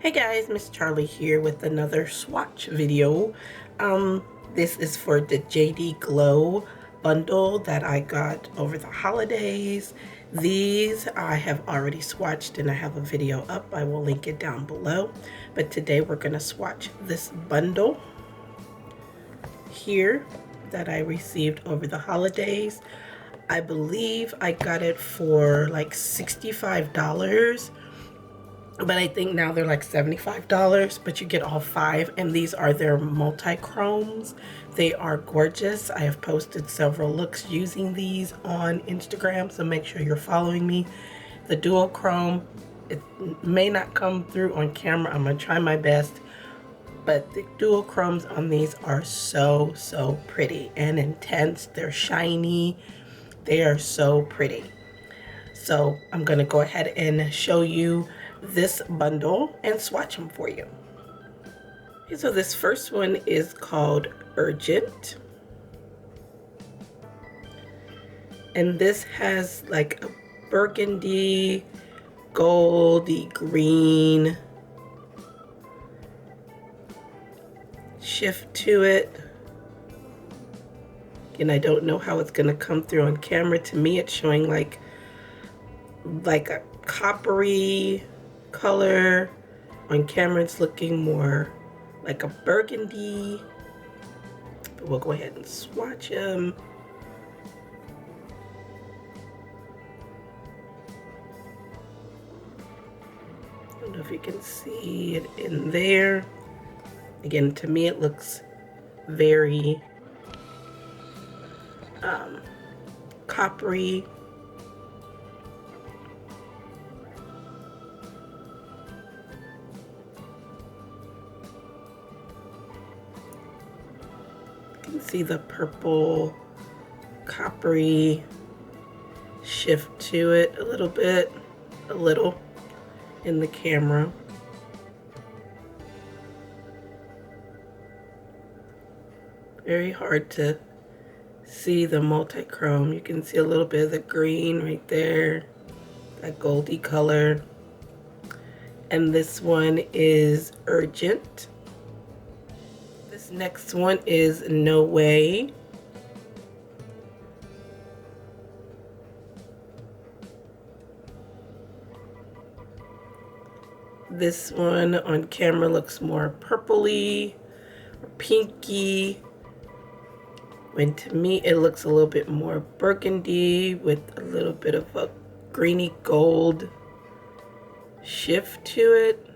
Hey guys, Miss Charlie here with another swatch video. This is for the JD Glow bundle that I got over the holidays. These I have already swatched and I have a video up. I will link it down below. But today we're going to swatch this bundle here that I received over the holidays. I believe I got it for like $65. But I think now they're like $75, but you get all 5, and these are their multi-chromes. They are gorgeous. I have posted several looks using these on Instagram, so make sure you're following me. The dual chrome, it may not come through on camera. I'm gonna try my best, but the dual chromes on these are so pretty and intense. They're shiny. They are so pretty. So I'm gonna go ahead and show you this bundle and swatch them for you. Okay, so this first one is called Urgent. And this has like a burgundy, goldy green shift to it. Again, I don't know how it's gonna come through on camera. To me, it's showing like a coppery color. On camera it's looking more like a burgundy, but we'll go ahead and swatch them. I don't know if you can see it in there. Again, to me it looks very coppery. You can see the purple coppery shift to it a little in the camera. Very hard to see the multi-chrome. You can see a little bit of the green right there, that goldy color. And this one is Urgent. This next one is No Way. This one on camera looks more purpley or pinky, when to me it looks a little bit more burgundy with a little bit of a greeny gold shift to it.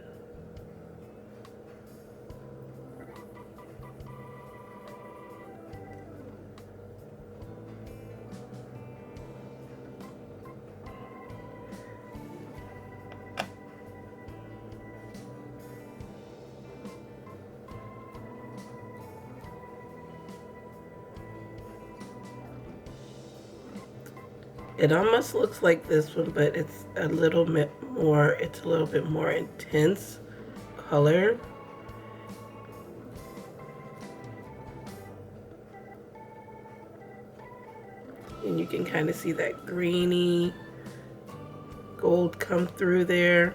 It almost looks like this one, but it's a little bit more intense color. And you can kind of see that greeny gold come through there.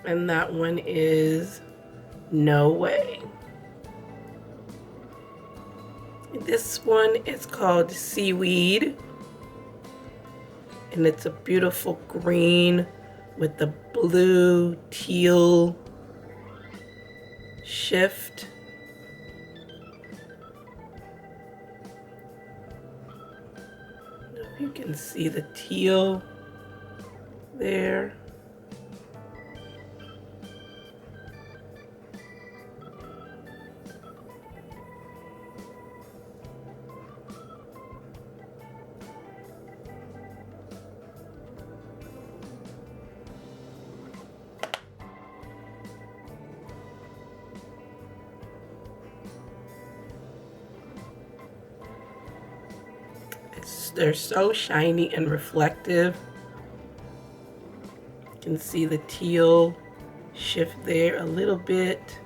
And that one is No Way. This one is called Seaweed, and it's a beautiful green with the blue teal shift. I don't know if you can see the teal there. They're so shiny and reflective. You can see the teal shift there a little bit.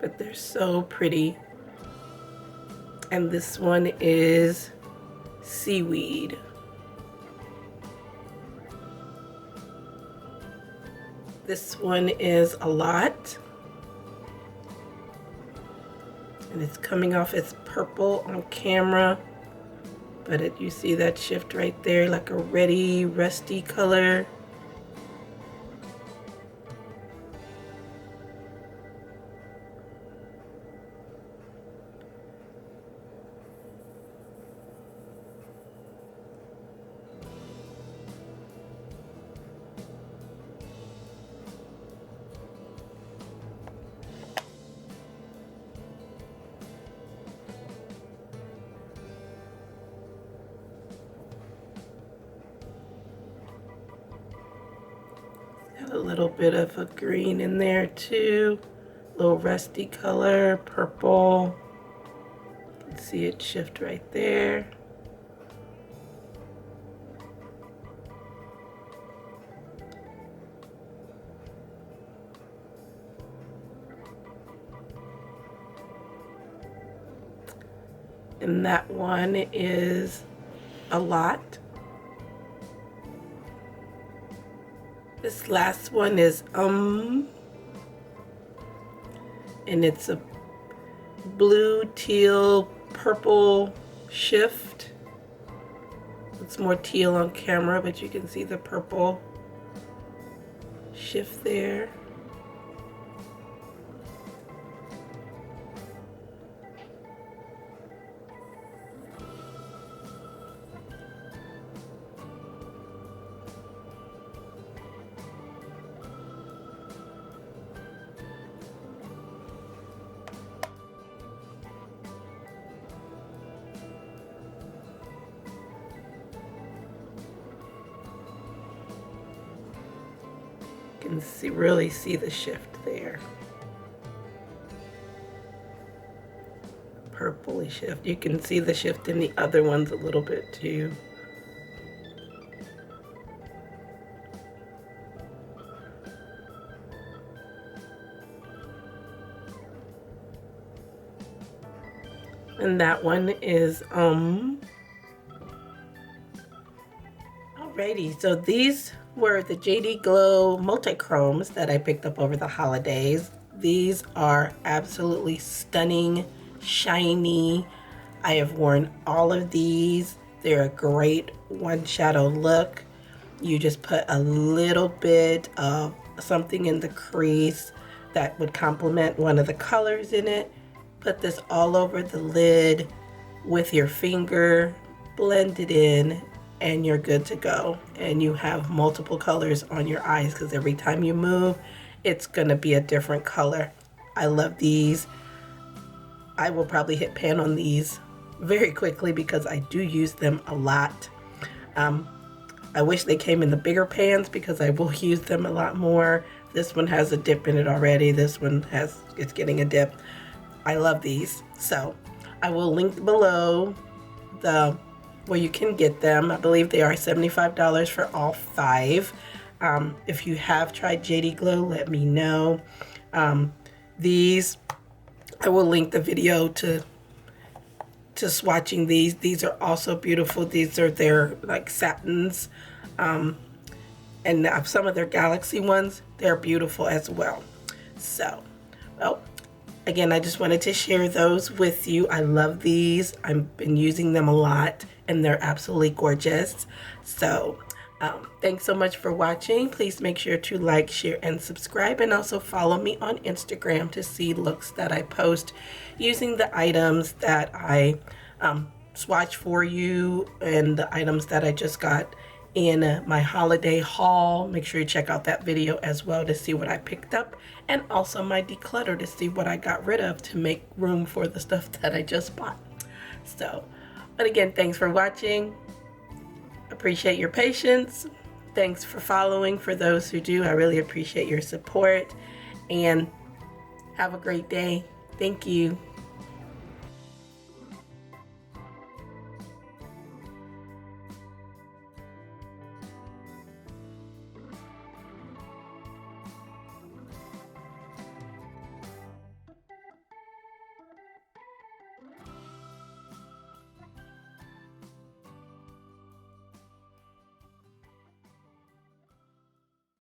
but they're so pretty. And this one is seaweed. This one is a lot. And it's coming off as purple on camera. But you see that shift right there, like a reddy, rusty color. Got a little bit of a green in there too. Little rusty color, purple. You can see it shift right there. And that one is a lot. This last one is and it's a blue, teal, purple shift. It's more teal on camera, but you can see the purple shift there. You can really see the shift there. Purpley shift. You can see the shift in the other ones a little bit too. And that one is alrighty, so these were the JD Glow multi-chromes that I picked up over the holidays. These are absolutely stunning, shiny. I have worn all of these. They're a great one shadow look. You just put a little bit of something in the crease that would complement one of the colors in it. Put this all over the lid with your finger, blend it in, and you're good to go. And you have multiple colors on your eyes because every time you move, it's gonna be a different color. I love these. I will probably hit pan on these very quickly because I do use them a lot. I wish they came in the bigger pans because I will use them a lot more. This one has a dip in it already. This one it's getting a dip. I love these. So I will link below where you can get them. I believe they are $75 for all 5. If you have tried JD Glow, let me know. These, I will link the video to swatching these. These are also beautiful. These are their like satins. And some of their galaxy ones, they're beautiful as well. So, well, again, I just wanted to share those with you. I love these. I've been using them a lot and they're absolutely gorgeous. So thanks so much for watching. Please make sure to like, share, and subscribe, and also follow me on Instagram to see looks that I post using the items that I swatch for you and the items that I just got in my holiday haul. Make sure you check out that video as well to see what I picked up, and also my declutter to see what I got rid of to make room for the stuff that I just bought. So, but again, thanks for watching. Appreciate your patience. Thanks for following. For those who do, I really appreciate your support, and have a great day. Thank you.